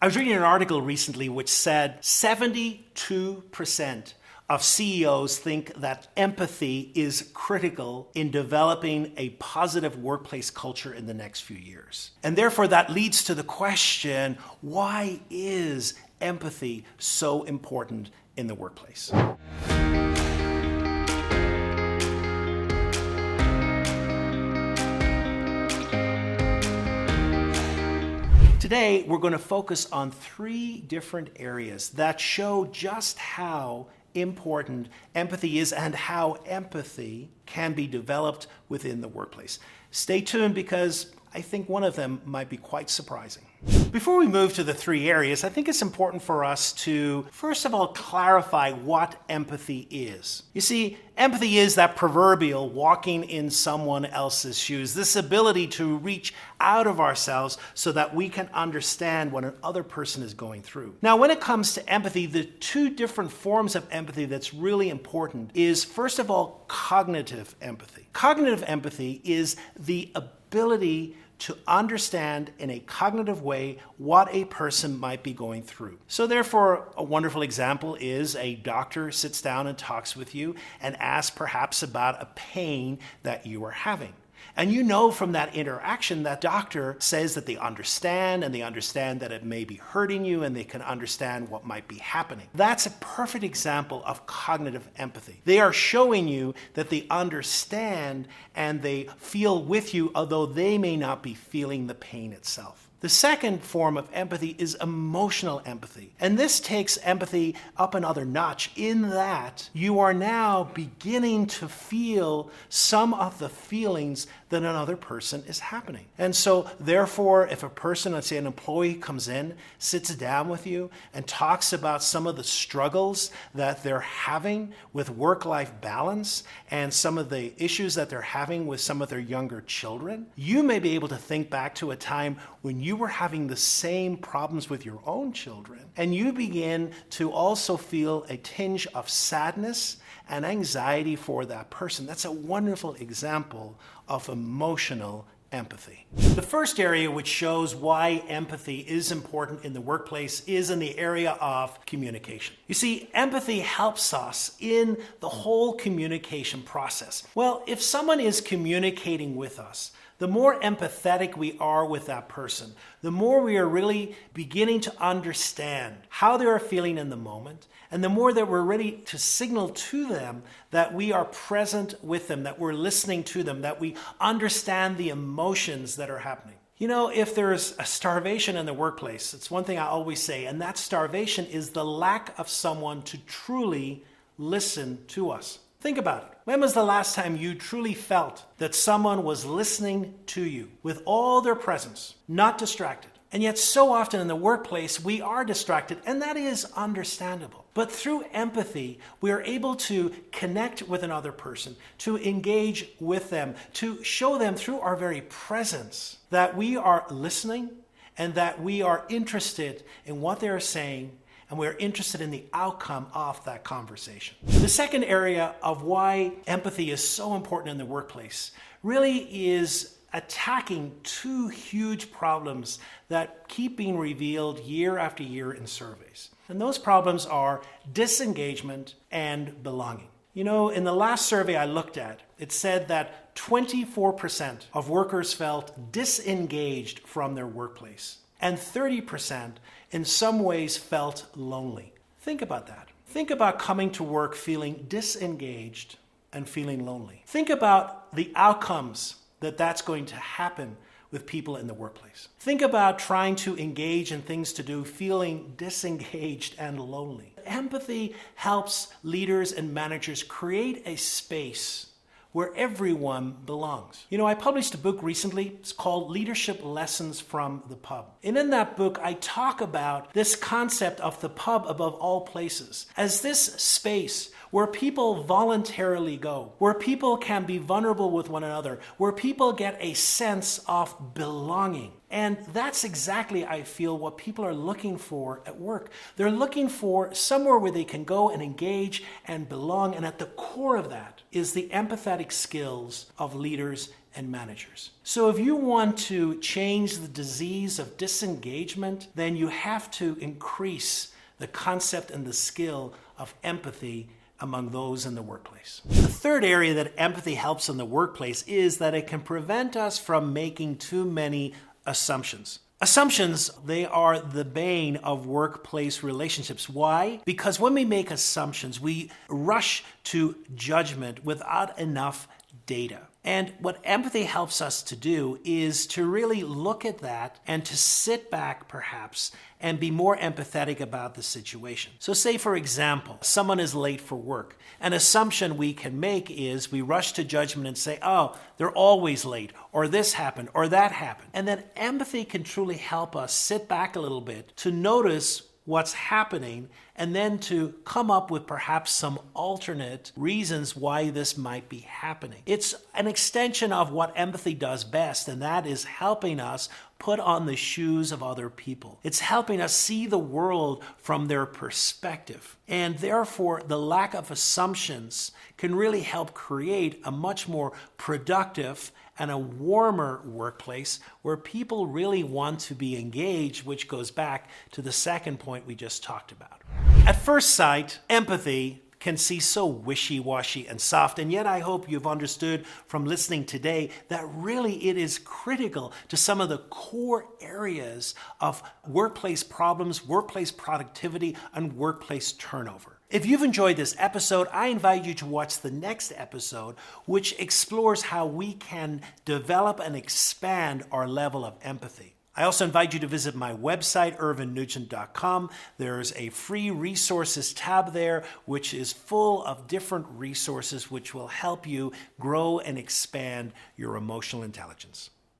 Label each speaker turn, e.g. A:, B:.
A: I was reading an article recently which said 72% of CEOs think that empathy is critical in developing a positive workplace culture in the next few years. And therefore that leads to the question, why is empathy so important in the workplace? Today, we're going to focus on three different areas that show just how important empathy is and how empathy can be developed within the workplace. Stay tuned because I think one of them might be quite surprising. Before we move to the three areas, I think it's important for us to, first of all, clarify what empathy is. You see, empathy is that proverbial walking in someone else's shoes, this ability to reach out of ourselves so that we can understand what another person is going through. Now, when it comes to empathy, the two different forms of empathy that's really important is, first of all, cognitive empathy. Cognitive empathy is the ability to understand in a cognitive way what a person might be going through. So therefore, a wonderful example is a doctor sits down and talks with you and asks perhaps about a pain that you are having. And you know from that interaction that doctor says that they understand, and they understand that it may be hurting you, and they can understand what might be happening. That's a perfect example of cognitive empathy. They are showing you that they understand and they feel with you, although they may not be feeling the pain itself. The second form of empathy is emotional empathy. And this takes empathy up another notch in that you are now beginning to feel some of the feelings that another person is happening. And so therefore, if a person, let's say an employee comes in, sits down with you and talks about some of the struggles that they're having with work-life balance and some of the issues that they're having with some of their younger children, you may be able to think back to a time when you were having the same problems with your own children, and you begin to also feel a tinge of sadness and anxiety for that person. That's a wonderful example of emotional empathy. The first area which shows why empathy is important in the workplace is in the area of communication. You see, empathy helps us in the whole communication process. Well, if someone is communicating with us, the more empathetic we are with that person, the more we are really beginning to understand how they are feeling in the moment, and the more that we're ready to signal to them that we are present with them, that we're listening to them, that we understand the emotions that are happening. You know, if there's a starvation in the workplace, it's one thing I always say, and that starvation is the lack of someone to truly listen to us. Think about it. When was the last time you truly felt that someone was listening to you with all their presence, not distracted? And yet so often in the workplace, we are distracted, and that is understandable. But through empathy, we are able to connect with another person, to engage with them, to show them through our very presence that we are listening and that we are interested in what they are saying, and we're interested in the outcome of that conversation. The second area of why empathy is so important in the workplace really is attacking two huge problems that keep being revealed year after year in surveys. And those problems are disengagement and belonging. You know, in the last survey I looked at, it said that 24% of workers felt disengaged from their workplace, and 30% in some ways felt lonely. Think about that. Think about coming to work feeling disengaged and feeling lonely. Think about the outcomes that that's going to happen with people in the workplace. Think about trying to engage in things to do, feeling disengaged and lonely. Empathy helps leaders and managers create a space where everyone belongs. You know, I published a book recently. It's called Leadership Lessons from the Pub. And in that book, I talk about this concept of the pub above all places as this space where people voluntarily go, where people can be vulnerable with one another, where people get a sense of belonging. And that's exactly, I feel, what people are looking for at work. They're looking for somewhere where they can go and engage and belong. And at the core of that is the empathetic skills of leaders and managers. So if you want to change the disease of disengagement, then you have to increase the concept and the skill of empathy among those in the workplace. The third area that empathy helps in the workplace is that it can prevent us from making too many assumptions. Assumptions, they are the bane of workplace relationships. Why? Because when we make assumptions, we rush to judgment without enough data. And what empathy helps us to do is to really look at that and to sit back perhaps and be more empathetic about the situation. So say, for example, someone is late for work. An assumption we can make is we rush to judgment and say, oh, they're always late, or this happened, or that happened. And then empathy can truly help us sit back a little bit to notice what's happening, and then to come up with perhaps some alternate reasons why this might be happening. It's an extension of what empathy does best, and that is helping us put on the shoes of other people. It's helping us see the world from their perspective. And therefore, the lack of assumptions can really help create a much more productive and a warmer workplace where people really want to be engaged, which goes back to the second point we just talked about. At first sight, empathy can seem so wishy-washy and soft, and yet I hope you've understood from listening today that really it is critical to some of the core areas of workplace problems, workplace productivity, and workplace turnover. If you've enjoyed this episode, I invite you to watch the next episode, which explores how we can develop and expand our level of empathy. I also invite you to visit my website, irvinenugent.com. There's a free resources tab there, which is full of different resources which will help you grow and expand your emotional intelligence.